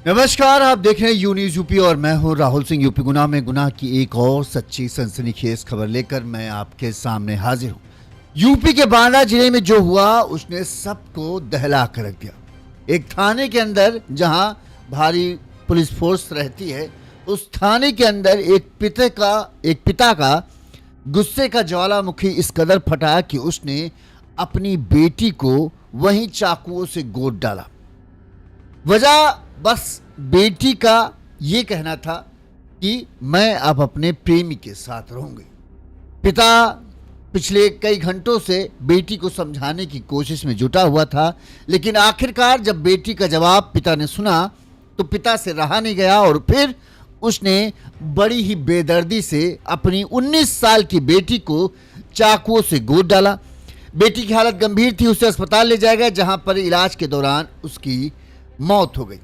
नमस्कार, आप देख रहे हैं यू न्यूज यूपी और मैं हूं राहुल सिंह। यूपी गुनाह में गुनाह की एक और सच्ची सनसनीखेज खबर लेकर मैं आपके सामने हाजिर हूं। यूपी के बांदा जिले में जो हुआ उसने सबको दहला कर रख दिया। एक थाने के अंदर जहां भारी पुलिस फोर्स रहती है, उस थाने के अंदर एक पिता का गुस्से का ज्वालामुखी इस कदर फटा कि उसने अपनी बेटी को वहीं चाकुओं से गोद डाला। वजह बस बेटी का ये कहना था कि मैं अब अपने प्रेमी के साथ रहूंगी। पिता पिछले कई घंटों से बेटी को समझाने की कोशिश में जुटा हुआ था, लेकिन आखिरकार जब बेटी का जवाब पिता ने सुना तो पिता से रहा नहीं गया और फिर उसने बड़ी ही बेदर्दी से अपनी 19 साल की बेटी को चाकुओं से गोद डाला। बेटी की हालत गंभीर थी, उसे अस्पताल ले जाया गया, जहां पर इलाज के दौरान उसकी मौत हो गई।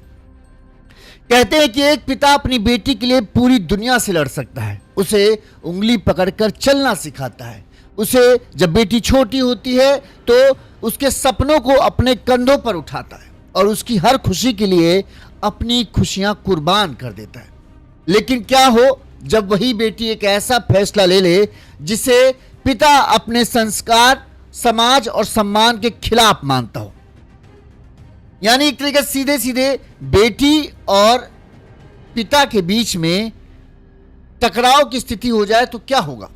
कहते हैं कि एक पिता अपनी बेटी के लिए पूरी दुनिया से लड़ सकता है, उसे उंगली पकड़कर चलना सिखाता है, उसे जब बेटी छोटी होती है तो उसके सपनों को अपने कंधों पर उठाता है और उसकी हर खुशी के लिए अपनी खुशियां कुर्बान कर देता है। लेकिन क्या हो जब वही बेटी एक ऐसा फैसला ले ले जिसे पिता अपने संस्कार, समाज और सम्मान के खिलाफ मानता हो। यानी एक तरीके से सीधे सीधे बेटी और पिता के बीच में टकराव की स्थिति हो जाए तो क्या होगा।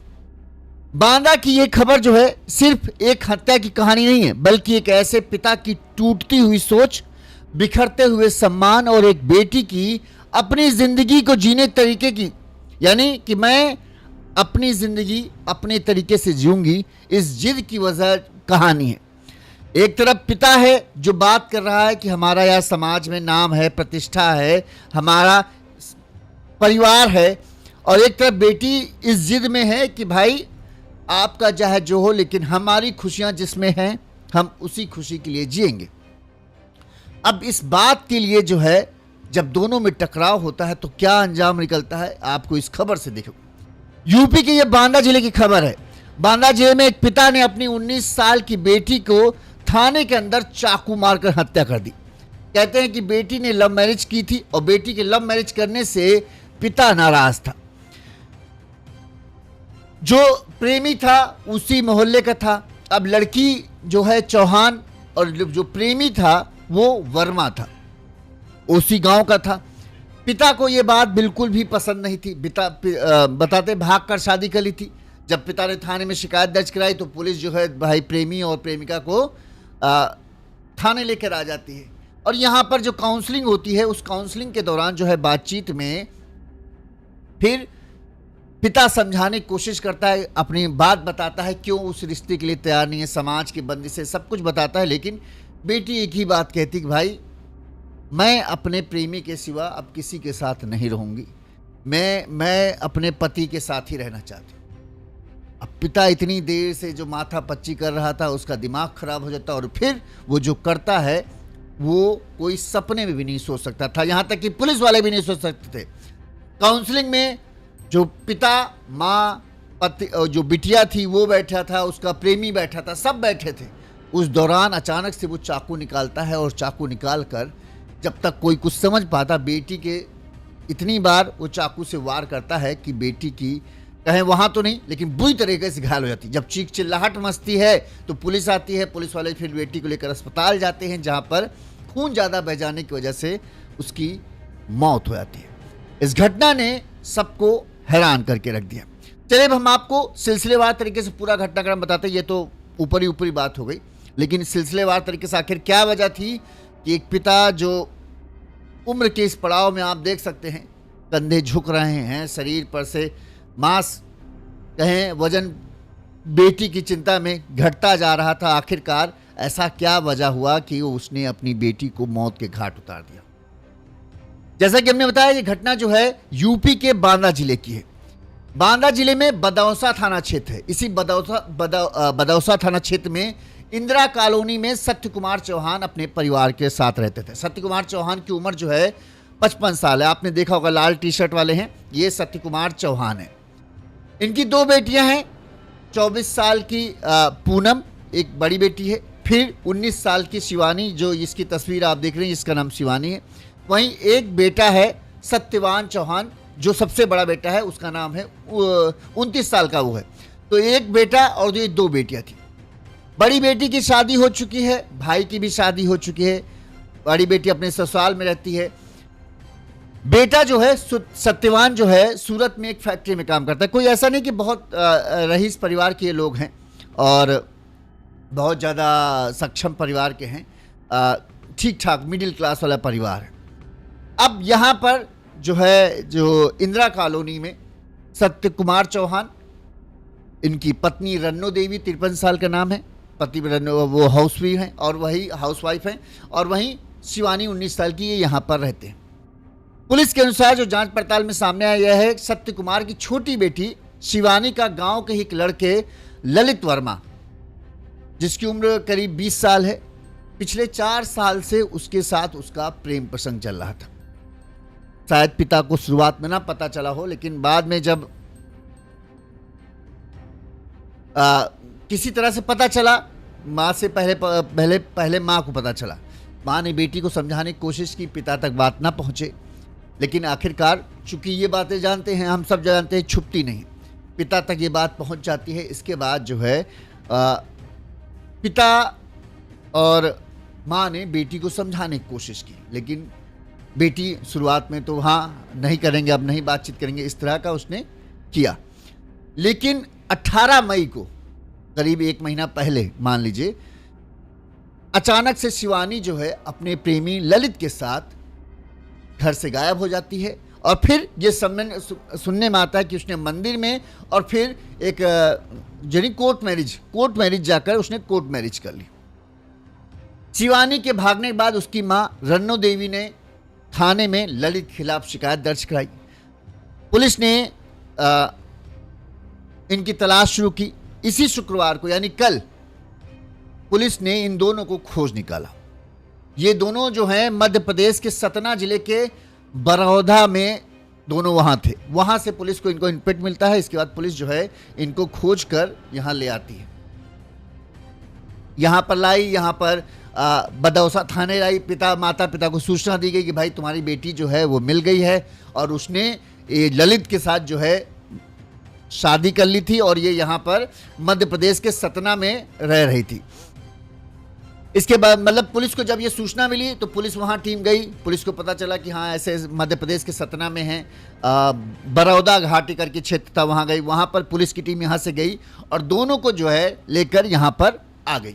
बांदा की यह खबर जो है सिर्फ एक हत्या की कहानी नहीं है, बल्कि एक ऐसे पिता की टूटती हुई सोच, बिखरते हुए सम्मान और एक बेटी की अपनी जिंदगी को जीने तरीके की, यानी कि मैं अपनी जिंदगी अपने तरीके से जीऊंगी, इस जिद की वजह कहानी है। एक तरफ पिता है जो बात कर रहा है कि हमारा यह समाज में नाम है, प्रतिष्ठा है, हमारा परिवार है, और एक तरफ बेटी इस जिद में है कि भाई आपका चाहे जो हो, लेकिन हमारी खुशियां जिसमें हैं हम उसी खुशी के लिए जिएंगे। अब इस बात के लिए जो है जब दोनों में टकराव होता है तो क्या अंजाम निकलता है, आपको इस खबर से देखो। यूपी के ये बांदा जिले की खबर है। बांदा जिले में एक पिता ने अपनी 19 साल की बेटी को थाने के अंदर चाकू मारकर हत्या कर दी। कहते हैं कि बेटी ने लव मैरिज की थी और बेटी के लव मैरिज करने से पिता नाराज था। जो प्रेमी था उसी मोहल्ले का था। अब लड़की जो है चौहान और जो प्रेमी था वो वर्मा था, उसी गांव का था। पिता को यह बात बिल्कुल भी पसंद नहीं थी। बताते भाग कर शादी कर ली थी। जब पिता ने थाने में शिकायत दर्ज कराई तो पुलिस जो है भाई प्रेमी और प्रेमिका को थाने लेकर आ जाती है और यहाँ पर जो काउंसलिंग होती है उस काउंसलिंग के दौरान जो है बातचीत में फिर पिता समझाने की कोशिश करता है, अपनी बात बताता है क्यों उस रिश्ते के लिए तैयार नहीं है, समाज की बंदिश से सब कुछ बताता है। लेकिन बेटी एक ही बात कहती कि भाई मैं अपने प्रेमी के सिवा अब किसी के साथ नहीं रहूँगी, मैं अपने पति के साथ ही रहना चाहती हूँ। अब पिता इतनी देर से जो माथा पच्ची कर रहा था उसका दिमाग खराब हो जाता और फिर वो जो करता है वो कोई सपने में भी नहीं सोच सकता था, यहाँ तक कि पुलिस वाले भी नहीं सोच सकते थे। काउंसलिंग में जो पिता, माँ, पति, जो बिटिया थी वो बैठा था, उसका प्रेमी बैठा था, सब बैठे थे। उस दौरान अचानक से वो चाकू निकालता है और चाकू निकाल कर जब तक कोई कुछ समझ पाता, बेटी के इतनी बार वो चाकू से वार करता है कि बेटी की कहें वहाँ तो नहीं लेकिन बुरी तरीके से घायल हो जाती है। जब चीख चिल्लाहट मचती है तो पुलिस आती है, पुलिस वाले फिर बेटी को लेकर अस्पताल जाते हैं, जहाँ पर खून ज़्यादा बह जाने की वजह से उसकी मौत हो जाती है। इस घटना ने सबको हैरान करके रख दिया। चलिए अब हम आपको सिलसिलेवार तरीके से पूरा घटनाक्रम बताते हैं। ये तो ऊपरी बात हो गई, लेकिन सिलसिलेवार तरीके से आखिर क्या वजह थी कि एक पिता जो उम्र के इस पड़ाव में आप देख सकते हैं कंधे झुक रहे हैं, शरीर पर से मांस कहें वजन बेटी की चिंता में घटता जा रहा था। आखिरकार ऐसा क्या वजह हुआ कि उसने अपनी बेटी को मौत के घाट उतार दिया। जैसा कि हमने बताया ये घटना जो है यूपी के बांदा जिले की है। बांदा जिले में बदौसा थाना क्षेत्र है। इसी बदौसा थाना क्षेत्र में इंदिरा कॉलोनी में सत्य कुमार चौहान अपने परिवार के साथ रहते थे। सत्य कुमार चौहान की उम्र जो है 55 साल है। आपने देखा होगा लाल टी शर्ट वाले हैं, ये सत्य कुमार चौहान है। इनकी दो बेटियां हैं, 24 साल की पूनम एक बड़ी बेटी है, फिर 19 साल की शिवानी, जो इसकी तस्वीर आप देख रहे हैं इसका नाम शिवानी है, वहीं एक बेटा है सत्यवान चौहान, जो सबसे बड़ा बेटा है, उसका नाम है 29 साल का वो है। तो एक बेटा और ये दो बेटियां थी। बड़ी बेटी की शादी हो चुकी है, भाई की भी शादी हो चुकी है, बड़ी बेटी अपने ससुराल में रहती है। बेटा जो है सत्यवान जो है सूरत में एक फैक्ट्री में काम करता है। कोई ऐसा नहीं कि बहुत रईस परिवार के लोग हैं और बहुत ज़्यादा सक्षम परिवार के हैं, ठीक ठाक मिडिल क्लास वाला परिवार है। अब यहाँ पर जो है, जो इंदिरा कॉलोनी में सत्य कुमार चौहान, इनकी पत्नी रन्नो देवी 53 साल का नाम है, पति रन्नो वो हाउसवाइफ हैं और वही हाउसवाइफ हैं, और वहीं शिवानी 19 साल की, ये यहाँ पर रहते हैं। पुलिस के अनुसार जो जांच पड़ताल में सामने आया यह है सत्य कुमार की छोटी बेटी शिवानी का गांव के ही एक लड़के ललित वर्मा, जिसकी उम्र करीब 20 साल है, पिछले 4 साल से उसके साथ उसका प्रेम प्रसंग चल रहा था। शायद पिता को शुरुआत में ना पता चला हो, लेकिन बाद में जब किसी तरह से पता चला, माँ से पहले माँ को पता चला। माँ ने बेटी को समझाने की कोशिश की, पिता तक बात ना पहुँचे, लेकिन आखिरकार चूंकि ये बातें जानते हैं, हम सब जानते हैं, छुपती नहीं, पिता तक ये बात पहुँच जाती है। इसके बाद जो है पिता और माँ ने बेटी को समझाने की कोशिश की, लेकिन बेटी शुरुआत में तो हाँ नहीं करेंगे, अब नहीं बातचीत करेंगे, इस तरह का उसने किया। लेकिन 18 मई को, करीब 1 महीना पहले मान लीजिए, अचानक से शिवानी जो है अपने प्रेमी ललित के साथ घर से गायब हो जाती है। और फिर ये सुनने में आता है कि उसने मंदिर में और फिर एक यानी कोर्ट मैरिज जाकर उसने कोर्ट मैरिज कर ली। शिवानी के भागने के बाद उसकी मां रन्नो देवी ने थाने में ललित के खिलाफ शिकायत दर्ज कराई। पुलिस ने इनकी तलाश शुरू की। इसी शुक्रवार को यानी कल पुलिस ने इन दोनों को खोज निकाला। ये दोनों जो हैं मध्य प्रदेश के सतना जिले के बड़ौदा में दोनों वहां थे। वहां से पुलिस को इनको इनपुट मिलता है। इसके बाद पुलिस जो है इनको खोज कर यहां ले आती है, यहां पर लाई, यहां पर बदौसा थाने लाई। माता पिता को सूचना दी गई कि भाई तुम्हारी बेटी जो है वो मिल गई है और उसने ललित के साथ जो है शादी कर ली थी और ये यहाँ पर मध्य प्रदेश के सतना में रह रही थी। इसके बाद मतलब पुलिस को जब ये सूचना मिली तो पुलिस वहाँ टीम गई। पुलिस को पता चला कि हाँ ऐसे मध्य प्रदेश के सतना में है, बड़ौदा घाटी करके क्षेत्र था, वहाँ गई। वहाँ पर पुलिस की टीम यहाँ से गई और दोनों को जो है लेकर यहाँ पर आ गई।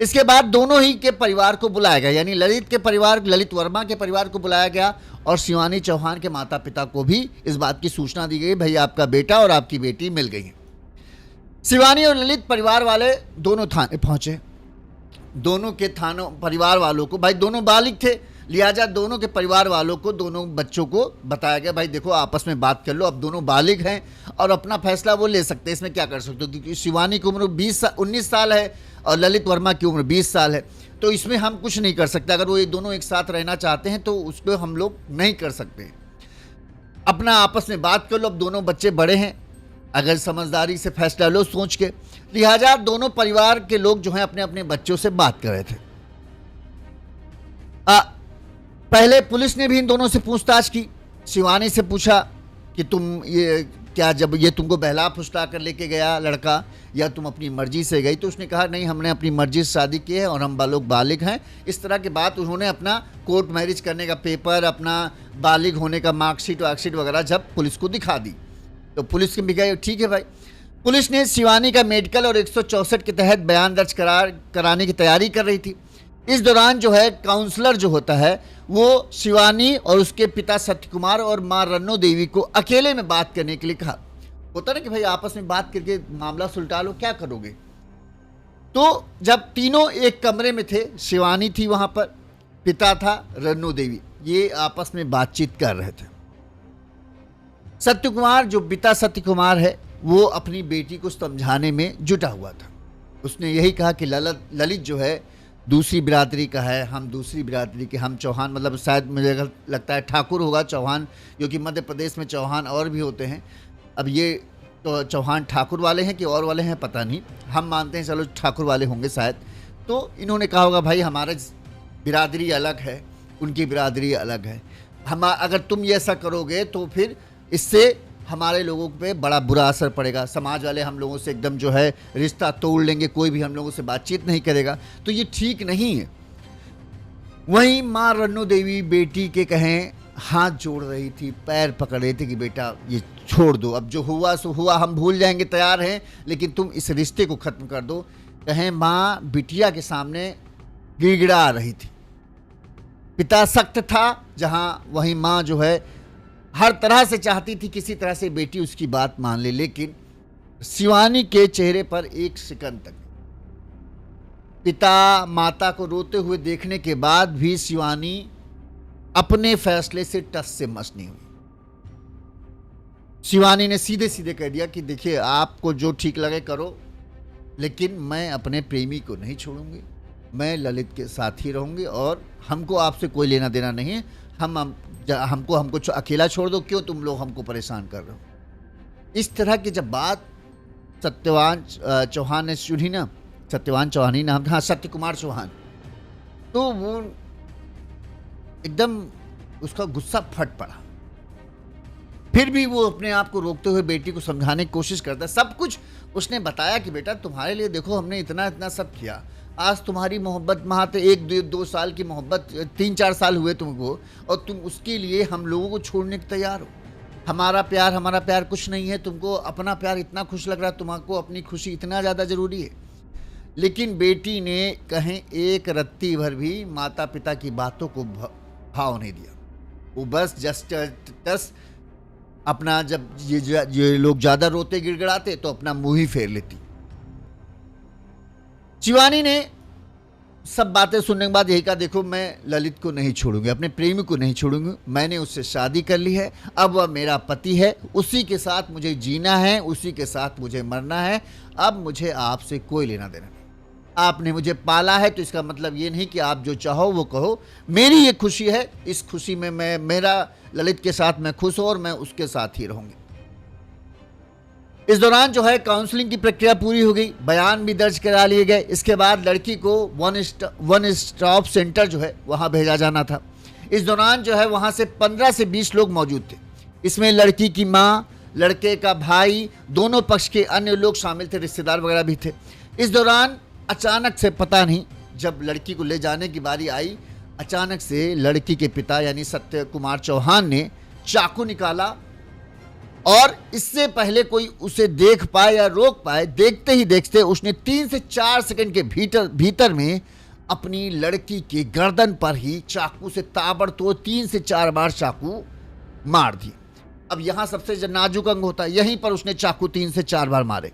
इसके बाद दोनों ही के परिवार को बुलाया गया, यानी ललित के परिवार, ललित वर्मा के परिवार को बुलाया गया और शिवानी चौहान के माता पिता को भी इस बात की सूचना दी गई, भाई आपका बेटा और आपकी बेटी मिल गई है। शिवानी और ललित परिवार वाले दोनों थाने पहुंचे। दोनों के थानों परिवार वालों को, भाई दोनों बालिग थे, लिहाजा दोनों के परिवार वालों को, दोनों बच्चों को बताया गया भाई देखो आपस में बात कर लो, अब दोनों बालिग हैं और अपना फैसला वो ले सकते हैं, इसमें क्या कर सकते हो, क्योंकि शिवानी की उम्र 19 साल है और ललित वर्मा की उम्र 20 साल है, तो इसमें हम कुछ नहीं कर सकते। अगर वो ये दोनों एक साथ रहना चाहते हैं तो उसको हम लोग नहीं कर सकते। अपना आपस में बात कर लो, अब दोनों बच्चे बड़े हैं, अगर समझदारी से फैसला लो सोच के। लिहाजा दोनों परिवार के लोग जो हैं अपने अपने बच्चों से बात कर रहे थे। पहले पुलिस ने भी इन दोनों से पूछताछ की। शिवानी से पूछा कि तुम ये क्या, जब ये तुमको बहला फुसला कर लेके गया लड़का, या तुम अपनी मर्जी से गई? तो उसने कहा नहीं, हमने अपनी मर्जी से शादी की है और हम लोग बालिग हैं। इस तरह की बात उन्होंने अपना कोर्ट मैरिज करने का पेपर, अपना बालिग होने का मार्कशीट वार्कशीट वगैरह जब पुलिस को दिखा दी तो पुलिस के भी गए ठीक है भाई। पुलिस ने शिवानी का मेडिकल और 164 के तहत बयान दर्ज कराने की तैयारी कर रही थी। इस दौरान जो है काउंसलर जो होता है वो शिवानी और उसके पिता सत्य कुमार और मां रन्नो देवी को अकेले में बात करने के लिए कहा। होता ना कि भाई आपस में बात करके मामला सुलटा लो, क्या करोगे। तो जब तीनों एक कमरे में थे, शिवानी थी वहां पर, पिता था रन्नो देवी, ये आपस में बातचीत कर रहे थे। सत्य कुमार जो पिता सत्य कुमार है वो अपनी बेटी को समझाने में जुटा हुआ था। उसने यही कहा कि ललित जो है दूसरी बिरादरी का है, हम दूसरी बिरादरी के, हम चौहान, मतलब शायद मुझे लगता है ठाकुर होगा चौहान, क्योंकि मध्य प्रदेश में चौहान और भी होते हैं। अब ये तो चौहान ठाकुर वाले हैं कि और वाले हैं पता नहीं, हम मानते हैं चलो ठाकुर वाले होंगे शायद। तो इन्होंने कहा होगा भाई हमारा बिरादरी अलग है उनकी बिरादरी अलग है। हम अगर तुम ये ऐसा करोगे तो फिर इससे हमारे लोगों पे बड़ा बुरा असर पड़ेगा। समाज वाले हम लोगों से एकदम जो है रिश्ता तोड़ लेंगे, कोई भी हम लोगों से बातचीत नहीं करेगा, तो ये ठीक नहीं है। वहीं माँ रन्नू देवी बेटी के कहें हाथ जोड़ रही थी, पैर पकड़ रही थी कि बेटा ये छोड़ दो, अब जो हुआ सो हुआ, हम भूल जाएंगे, तैयार हैं, लेकिन तुम इस रिश्ते को ख़त्म कर दो। कहें माँ बिटिया के सामने गिड़गिड़ा रही थी। पिता सख्त था, जहाँ वहीं माँ जो है हर तरह से चाहती थी किसी तरह से बेटी उसकी बात मान ले, लेकिन शिवानी के चेहरे पर एक सेकंड तक पिता माता को रोते हुए देखने के बाद भी शिवानी अपने फैसले से टस से मस नहीं हुई। शिवानी ने सीधे सीधे कह दिया कि देखिए आपको जो ठीक लगे करो, लेकिन मैं अपने प्रेमी को नहीं छोड़ूंगी, मैं ललित के साथ ही रहूंगी और हमको आपसे कोई लेना देना नहीं है। हमको अकेला छोड़ दो, क्यों तुम लोग हमको परेशान कर रहे हो। इस तरह की जब बात सत्यवान चौहान ने सुनी ना, सत्यवान चौहान ही नाम था, हाँ, सत्य कुमार चौहान, तो वो एकदम उसका गुस्सा फट पड़ा। फिर भी वो अपने आप को रोकते हुए बेटी को समझाने की कोशिश करता। सब कुछ उसने बताया कि बेटा तुम्हारे लिए देखो हमने इतना इतना सब किया, आज तुम्हारी मोहब्बत वहाँ तो 1-2 साल की मोहब्बत, 3-4 साल हुए तुमको, और तुम उसके लिए हम लोगों को छोड़ने को तैयार हो। हमारा प्यार कुछ नहीं है, तुमको अपना प्यार इतना खुश लग रहा है, तुमको अपनी खुशी इतना ज़्यादा ज़रूरी है। लेकिन बेटी ने कहें एक रत्ती भर भी माता पिता की बातों को भाव नहीं दिया। वो बस जस्ट अपना, जब ये लोग ज़्यादा रोते गिड़गिड़ाते तो अपना मुंह ही फेर लेती। शिवानी ने सब बातें सुनने के बाद यही कहा, देखो मैं ललित को नहीं छोड़ूंगी, अपने प्रेमी को नहीं छोड़ूंगी, मैंने उससे शादी कर ली है, अब वह मेरा पति है, उसी के साथ मुझे जीना है, उसी के साथ मुझे मरना है, अब मुझे आपसे कोई लेना देना नहीं। आपने मुझे पाला है तो इसका मतलब ये नहीं कि आप जो चाहो वो कहो, मेरी ये खुशी है, इस खुशी में मेरा ललित के साथ मैं खुश हूं और मैं उसके साथ ही रहूंगी। इस दौरान जो है काउंसलिंग की प्रक्रिया पूरी हो गई, बयान भी दर्ज करा लिए गए। इसके बाद लड़की को वन स्टॉप सेंटर जो है वहां भेजा जाना था। इस दौरान जो है वहां से 15 से 20 लोग मौजूद थे। इसमें लड़की की माँ, लड़के का भाई, दोनों पक्ष के अन्य लोग शामिल थे, रिश्तेदार वगैरह भी थे। इस दौरान अचानक से, पता नहीं, जब लड़की को ले जाने की बारी आई, अचानक से लड़की के पिता यानी सत्य कुमार चौहान ने चाकू निकाला और इससे पहले कोई उसे देख पाए या रोक पाए, देखते ही देखते उसने 3 से 4 सेकंड के भीतर में अपनी लड़की के गर्दन पर ही चाकू से ताबड़तोड़ 3 से 4 बार चाकू मार दिए। अब यहां सबसे जो नाजुक अंग होता है, यहीं पर उसने चाकू 3 से 4 बार मारे।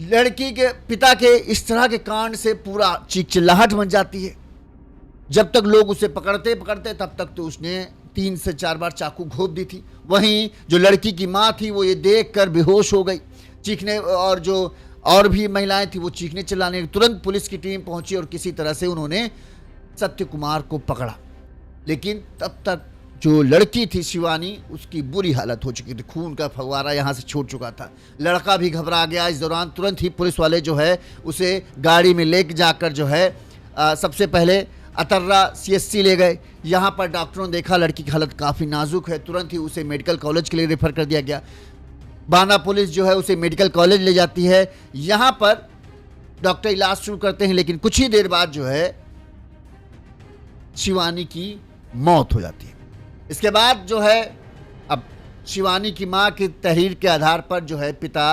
लड़की के पिता के इस तरह के कांड से पूरा चिल्लाहट मच जाती है। जब तक लोग उसे पकड़ते तब तक तो उसने 3 से 4 बार चाकू घोंप दी थी। वहीं जो लड़की की माँ थी वो ये देखकर बेहोश हो गई, चीखने, और जो और भी महिलाएं थी वो चीखने चिल्लाने। तुरंत पुलिस की टीम पहुंची और किसी तरह से उन्होंने सत्य कुमार को पकड़ा। लेकिन तब तक जो लड़की थी शिवानी, उसकी बुरी हालत हो चुकी थी, खून का फव्वारा यहाँ से छूट चुका था। लड़का भी घबरा गया। इस दौरान तुरंत ही पुलिस वाले जो है उसे गाड़ी में ले जाकर जो है सबसे पहले अतर्रा CSC ले गए। यहाँ पर डॉक्टरों ने देखा लड़की की हालत काफ़ी नाजुक है, तुरंत ही उसे मेडिकल कॉलेज के लिए रेफर कर दिया गया। बाना पुलिस जो है उसे मेडिकल कॉलेज ले जाती है। यहाँ पर डॉक्टर इलाज शुरू करते हैं, लेकिन कुछ ही देर बाद जो है शिवानी की मौत हो जाती है। इसके बाद जो है अब शिवानी की मां की तहरीर के आधार पर जो है पिता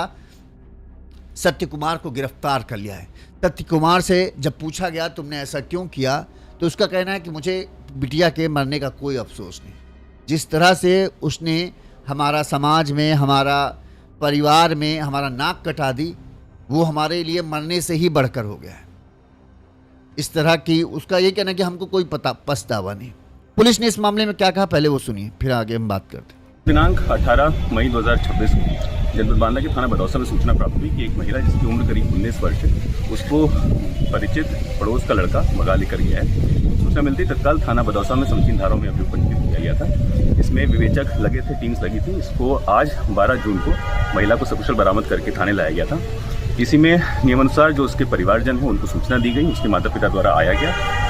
सत्य कुमार को गिरफ्तार कर लिया है। सत्य कुमार से जब पूछा गया तुमने ऐसा क्यों किया, तो उसका कहना है कि मुझे बिटिया के मरने का कोई अफसोस नहीं। जिस तरह से उसने हमारा समाज में, हमारा परिवार में हमारा नाक कटा दी, वो हमारे लिए मरने से ही बढ़कर हो गया है। इस तरह की उसका ये कहना है कि हमको कोई पछतावा नहीं। पुलिस ने इस मामले में क्या कहा पहले वो सुनिए, फिर आगे हम बात करते हैं। दिनांक 18 मई 2026 को जनपद बांदा के थाना बदौसा में सूचना प्राप्त हुई कि एक महिला जिसकी उम्र करीब 19 वर्ष है, उसको परिचित पड़ोस का लड़का भगा लेकर गया है। सूचना मिलती तत्काल थाना बदौसा में समुचित धाराओं में अभियोग पंजीकृत किया गया था। इसमें विवेचक लगे थे, टीम्स लगी थी। इसको आज 12 जून को महिला को सकुशल बरामद करके थाने लाया गया था। इसी में नियमानुसार जो उसके परिवारजन हैं उनको सूचना दी गई, उसके माता पिता द्वारा आया गया,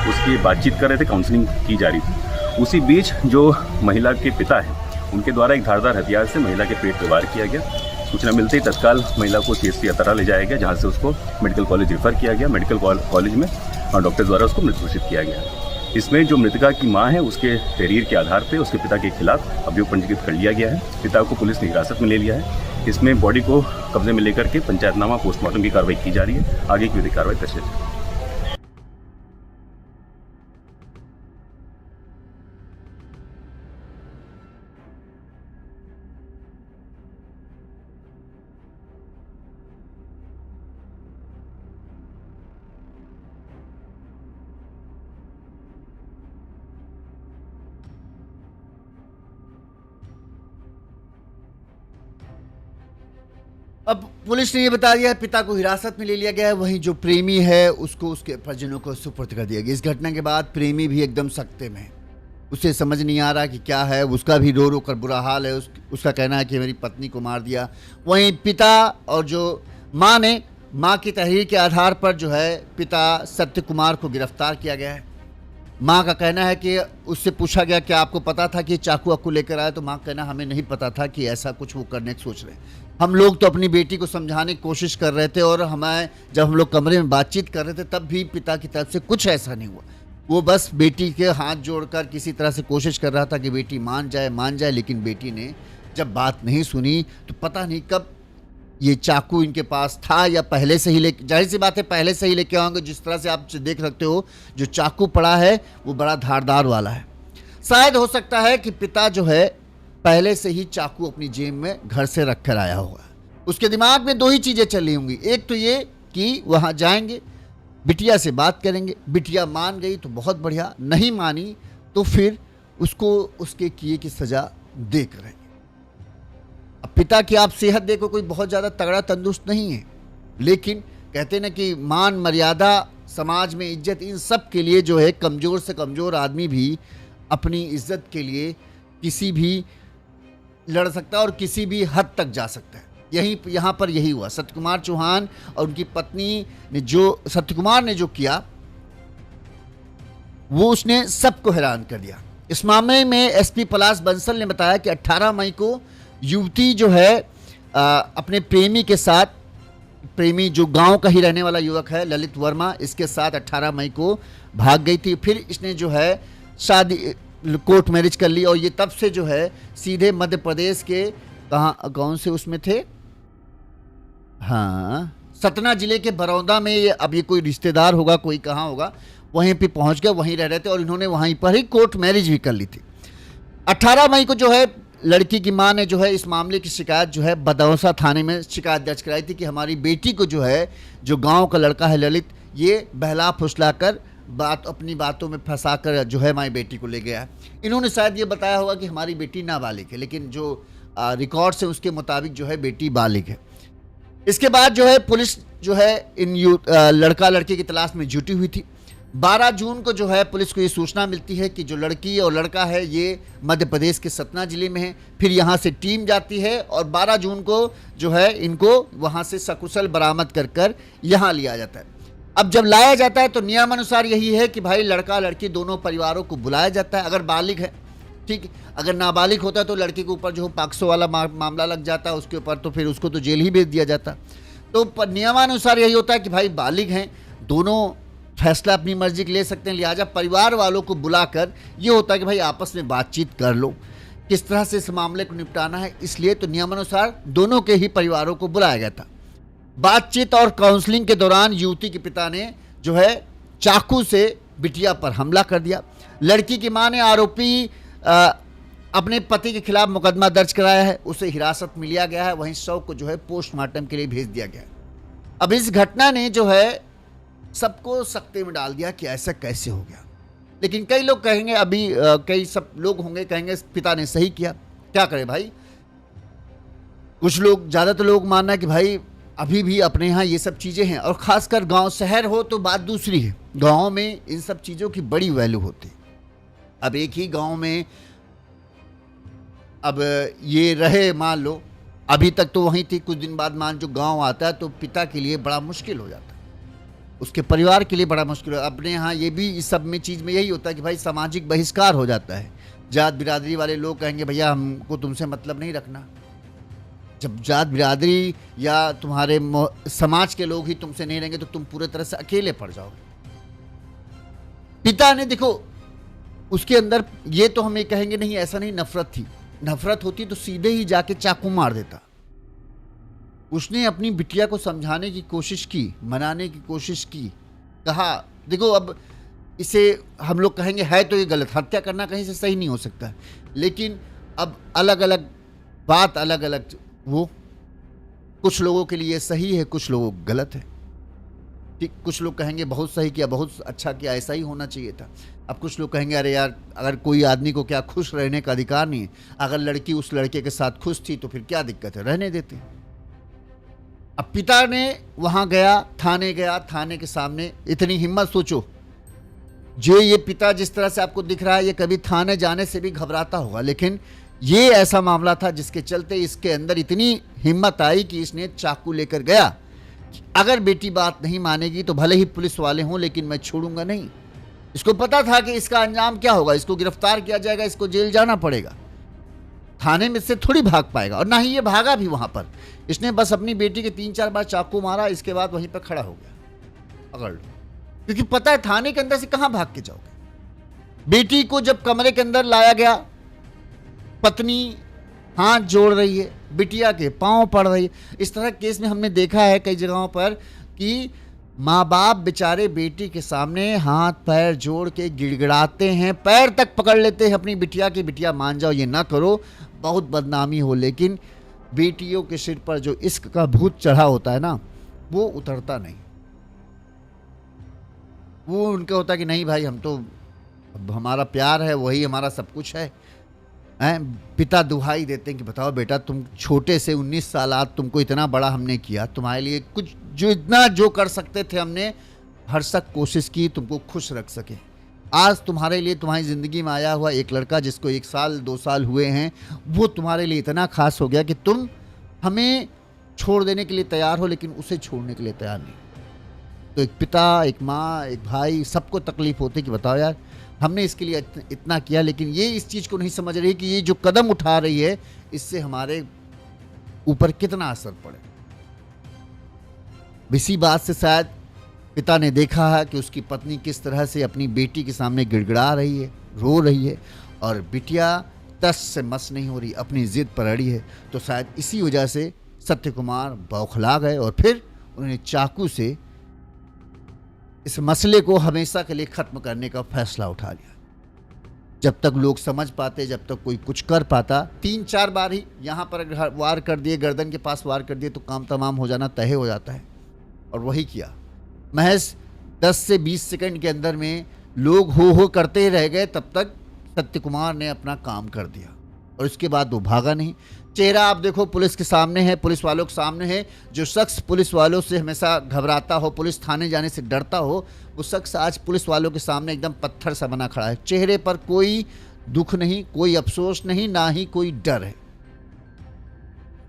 उसकी बातचीत कर रहे थे, काउंसलिंग की जा रही थी। उसी बीच जो महिला के पिता हैं उनके द्वारा एक धारदार हथियार से महिला के पेट पर वार किया गया। सूचना मिलते ही तत्काल महिला को CHC अतरा ले जाया गया, जहाँ से उसको मेडिकल कॉलेज रेफर किया गया। मेडिकल कॉलेज में डॉक्टर द्वारा उसको मृत घोषित किया गया। इसमें जो मृतका की मां है उसके तहरीर के आधार पर उसके पिता के खिलाफ अभियोग पंजीकृत कर लिया गया है। पिता को पुलिस ने हिरासत में ले लिया है। इसमें बॉडी को कब्जे में लेकर के पंचायतनामा पोस्टमार्टम की कार्रवाई की जा रही है। आगे की विधिक कार्रवाई कैसे जाए। अब पुलिस ने ये बता दिया है पिता को हिरासत में ले लिया गया है, वहीं जो प्रेमी है उसको उसके परिजनों को सुपुर्द कर दिया गया। इस घटना के बाद प्रेमी भी एकदम सख्ते में है, उसे समझ नहीं आ रहा कि क्या है। उसका भी रो रो कर बुरा हाल है। उसका कहना है कि मेरी पत्नी को मार दिया। वहीं पिता और जो माँ ने माँ की तहरीर के आधार पर जो है पिता सत्य कुमार को गिरफ्तार किया गया है। माँ का कहना है कि उससे पूछा गया कि आपको पता था कि चाकू वाकू लेकर आए, तो माँ का कहना हमें नहीं पता था कि ऐसा कुछ वो करने की सोच रहे हैं। हम लोग तो अपनी बेटी को समझाने की कोशिश कर रहे थे, और हमें जब हम लोग कमरे में बातचीत कर रहे थे तब भी पिता की तरफ से कुछ ऐसा नहीं हुआ। वो बस बेटी के हाथ जोड़कर किसी तरह से कोशिश कर रहा था कि बेटी मान जाए, लेकिन बेटी ने जब बात नहीं सुनी तो पता नहीं कब ये चाकू इनके पास था या पहले से ही जाहिर सी बात है पहले से ही लेके आएंगे। जिस तरह से आप देख सकते हो जो चाकू पड़ा है वो बड़ा धारदार वाला है। शायद हो सकता है कि पिता जो है पहले से ही चाकू अपनी जेब में घर से रख कर आया होगा। उसके दिमाग में दो ही चीज़ें चल रही होंगी, एक तो ये कि वहाँ जाएंगे, बिटिया से बात करेंगे, बिटिया मान गई तो बहुत बढ़िया, नहीं मानी तो फिर उसको उसके किए की सज़ा दे करेंगे। अब पिता की आप सेहत देखो, कोई बहुत ज़्यादा तगड़ा तंदुरुस्त नहीं है, लेकिन कहते ना कि मान मर्यादा, समाज में इज्जत, इन सब के लिए जो है कमज़ोर से कमज़ोर आदमी भी अपनी इज्जत के लिए किसी भी लड़ सकता है और किसी भी हद तक जा सकता है। यहाँ पर यही हुआ। सत्यकुमार चौहान और उनकी पत्नी ने सत्यकुमार ने जो किया वो उसने सबको हैरान कर दिया। इस मामले में SP पलाश बंसल ने बताया कि 18 मई को युवती जो है अपने प्रेमी के साथ, प्रेमी जो गांव का ही रहने वाला युवक है ललित वर्मा, इसके साथ 18 मई को भाग गई थी। फिर इसने जो है शादी कोर्ट मैरिज कर ली, और ये तब से जो है सीधे मध्य प्रदेश के कौन से उसमें थे, हाँ, सतना जिले के बरौदा में। ये अब ये कोई रिश्तेदार होगा, कोई कहाँ होगा, वहीं पे पहुंच गए, वहीं रह रहे थे, और इन्होंने वहीं पर ही कोर्ट मैरिज भी कर ली थी। 18 मई को जो है लड़की की मां ने जो है इस मामले की शिकायत जो है बदौसा थाने में शिकायत दर्ज कराई थी कि हमारी बेटी को जो है जो गांव का लड़का है ललित, ये बहला फुसला कर अपनी बातों में फंसा कर जो है हमारी बेटी को ले गया। इन्होंने शायद ये बताया होगा कि हमारी बेटी नाबालिग है, लेकिन जो रिकॉर्ड्स है उसके मुताबिक जो है बेटी बालिग है। इसके बाद जो है पुलिस जो है इन लड़का लड़की की तलाश में जुटी हुई थी। 12 जून को जो है पुलिस को ये सूचना मिलती है कि जो लड़की और लड़का है ये मध्य प्रदेश के सतना जिले में है। फिर यहाँ से टीम जाती है और 12 जून को जो है इनको वहाँ से सकुशल बरामद कर यहाँ लिया जाता है। अब जब लाया जाता है तो नियमानुसार यही है कि भाई लड़का लड़की दोनों परिवारों को बुलाया जाता है, अगर बालिग है, ठीक है। अगर नाबालिग होता है तो लड़की के ऊपर जो पाक्सो वाला मामला लग जाता है उसके ऊपर, तो फिर उसको तो जेल ही भेज दिया जाता। तो नियमानुसार यही होता है कि भाई बालिग हैं, दोनों फैसला अपनी मर्जी के ले सकते हैं, लिहाजा परिवार वालों को बुलाकर ये होता है कि भाई आपस में बातचीत कर लो किस तरह से इस मामले को निपटाना है। इसलिए तो नियमानुसार दोनों के ही परिवारों को बुलाया गया था। बातचीत और काउंसलिंग के दौरान युवती के पिता ने जो है चाकू से बिटिया पर हमला कर दिया। लड़की की मां ने आरोपी अपने पति के खिलाफ मुकदमा दर्ज कराया है, उसे हिरासत में लिया गया है, वहीं शव को जो है पोस्टमार्टम के लिए भेज दिया गया। अब इस घटना ने जो है सबको सकते में डाल दिया कि ऐसा कैसे हो गया। लेकिन कई लोग कहेंगे, अभी कई सब लोग होंगे कहेंगे पिता ने सही किया, क्या करे भाई। कुछ लोग, ज़्यादातर लोग मानना है कि भाई अभी भी अपने यहाँ ये सब चीज़ें हैं, और ख़ासकर गांव शहर हो तो बात दूसरी है। गांव में इन सब चीज़ों की बड़ी वैल्यू होती है। अब एक ही गांव में अब ये रहे मान लो अभी तक तो वहीं थी, कुछ दिन बाद मान जो गांव आता है तो पिता के लिए बड़ा मुश्किल हो जाता है, उसके परिवार के लिए बड़ा मुश्किल हो। अपने यहाँ ये भी इस सब में चीज़ में यही होता है कि भाई सामाजिक बहिष्कार हो जाता है। जात बिरादरी वाले लोग कहेंगे भैया हमको तुमसे मतलब नहीं रखना। जब जात बिरादरी या तुम्हारे समाज के लोग ही तुमसे नहीं रहेंगे तो तुम पूरे तरह से अकेले पड़ जाओगे। पिता ने देखो उसके अंदर, ये तो हम ये कहेंगे नहीं ऐसा नहीं, नफरत थी। नफरत होती तो सीधे ही जाके चाकू मार देता। उसने अपनी बिटिया को समझाने की कोशिश की, मनाने की कोशिश की, कहा देखो अब इसे हम लोग कहेंगे है तो ये गलत, हत्या करना कहीं से सही नहीं हो सकता है, लेकिन अब अलग अलग बात, अलग अलग वो, कुछ लोगों के लिए सही है, कुछ लोगों को गलत है। ठीक, कुछ लोग कहेंगे बहुत सही किया, बहुत अच्छा किया, ऐसा ही होना चाहिए था। अब कुछ लोग कहेंगे अरे यार अगर कोई आदमी को क्या खुश रहने का अधिकार नहीं है, अगर लड़की उस लड़के के साथ खुश थी तो फिर क्या दिक्कत है, रहने देते। अब पिता ने वहां गया, थाने गया, थाने के सामने इतनी हिम्मत, सोचो जो ये पिता जिस तरह से आपको दिख रहा है ये कभी थाने जाने से भी घबराता होगा, लेकिन ये ऐसा मामला था जिसके चलते इसके अंदर इतनी हिम्मत आई कि इसने चाकू लेकर गया। अगर बेटी बात नहीं मानेगी तो भले ही पुलिस वाले हों लेकिन मैं छोड़ूंगा नहीं। इसको पता था कि इसका अंजाम क्या होगा, इसको गिरफ्तार किया जाएगा, इसको जेल जाना पड़ेगा, थाने में से थोड़ी भाग पाएगा। और ना ही ये भागा भी वहां पर, इसने बस अपनी बेटी के 3-4 बार चाकू मारा, इसके बाद वहीं पर खड़ा हो गया पकड़ लो, क्योंकि पता है थाने के अंदर से कहां भाग के जाओगे। बेटी को जब कमरे के अंदर लाया गया, पत्नी हाथ जोड़ रही है, बिटिया के पांव पड़ रही है। इस तरह केस में हमने देखा है कई जगहों पर कि माँ बाप बेचारे बेटी के सामने हाथ पैर जोड़ के गिड़गिड़ाते हैं, पैर तक पकड़ लेते हैं अपनी बिटिया की, बिटिया मान जाओ, ये ना करो, बहुत बदनामी हो। लेकिन बेटियों के सिर पर जो इश्क का भूत चढ़ा होता है ना, वो उतरता नहीं। वो उनका होता है कि नहीं भाई हम तो, अब हमारा प्यार है वही हमारा सब कुछ है। पिता दुहाई देते हैं कि बताओ बेटा तुम छोटे से 19 साल आज तुमको इतना बड़ा हमने किया, तुम्हारे लिए कुछ जो इतना जो कर सकते थे हमने हर सक कोशिश की तुमको खुश रख सके। आज तुम्हारे लिए तुम्हारी ज़िंदगी में आया हुआ एक लड़का जिसको 1 साल 2 साल हुए हैं, वो तुम्हारे लिए इतना खास हो गया कि तुम हमें छोड़ देने के लिए तैयार हो लेकिन उसे छोड़ने के लिए तैयार नहीं। तो एक पिता, एक माँ, एक भाई, सबको तकलीफ होती कि बताओ यार हमने इसके लिए इतना किया, लेकिन ये इस चीज़ को नहीं समझ रही कि ये जो कदम उठा रही है इससे हमारे ऊपर कितना असर पड़े। इसी बात से शायद पिता ने देखा है कि उसकी पत्नी किस तरह से अपनी बेटी के सामने गिड़गिड़ा रही है, रो रही है, और बिटिया तस से मस नहीं हो रही, अपनी जिद पर अड़ी है। तो शायद इसी वजह से सत्य कुमार बौखला गए और फिर उन्होंने चाकू से इस मसले को हमेशा के लिए ख़त्म करने का फैसला उठा लिया। जब तक लोग समझ पाते, जब तक कोई कुछ कर पाता, 3-4 बार ही यहाँ पर वार कर दिए, गर्दन के पास वार कर दिए तो काम तमाम हो जाना तय हो जाता है। और वही किया, महज 10 से 20 सेकंड के अंदर में लोग हो करते ही रह गए, तब तक सत्य कुमार ने अपना काम कर दिया और इसके बाद वो भागा नहीं। चेहरा आप देखो पुलिस के सामने है, पुलिस वालों के सामने है। जो शख्स पुलिस वालों से हमेशा घबराता हो, पुलिस थाने जाने से डरता हो, वो शख्स आज पुलिस वालों के सामने एकदम पत्थर सा बना खड़ा है। चेहरे पर कोई दुख नहीं, कोई अफसोस नहीं, ना ही कोई डर है।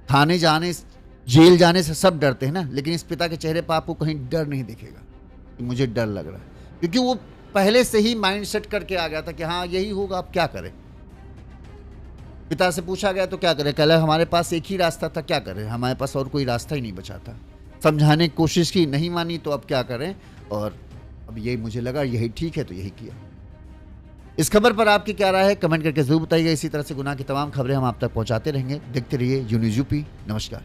थाने जाने, जेल जाने से सब डरते हैं ना, लेकिन इस पिता के चेहरे पर आपको कहीं डर नहीं दिखेगा कि मुझे डर लग रहा है, क्योंकि वो पहले से ही माइंड सेट करके आ गया था कि हाँ यही होगा, अब क्या करें। पिता से पूछा गया तो क्या करें, कल हमारे पास एक ही रास्ता था, क्या करें, हमारे पास और कोई रास्ता ही नहीं बचा था। समझाने की कोशिश की, नहीं मानी, तो अब क्या करें, और अब यही मुझे लगा यही ठीक है तो यही किया। इस खबर पर आपकी क्या राय है कमेंट करके जरूर बताइएगा। इसी तरह से गुनाह की तमाम खबरें हम आप तक पहुंचाते रहेंगे। देखते रहिए यून्यूज़ यूपी। नमस्कार।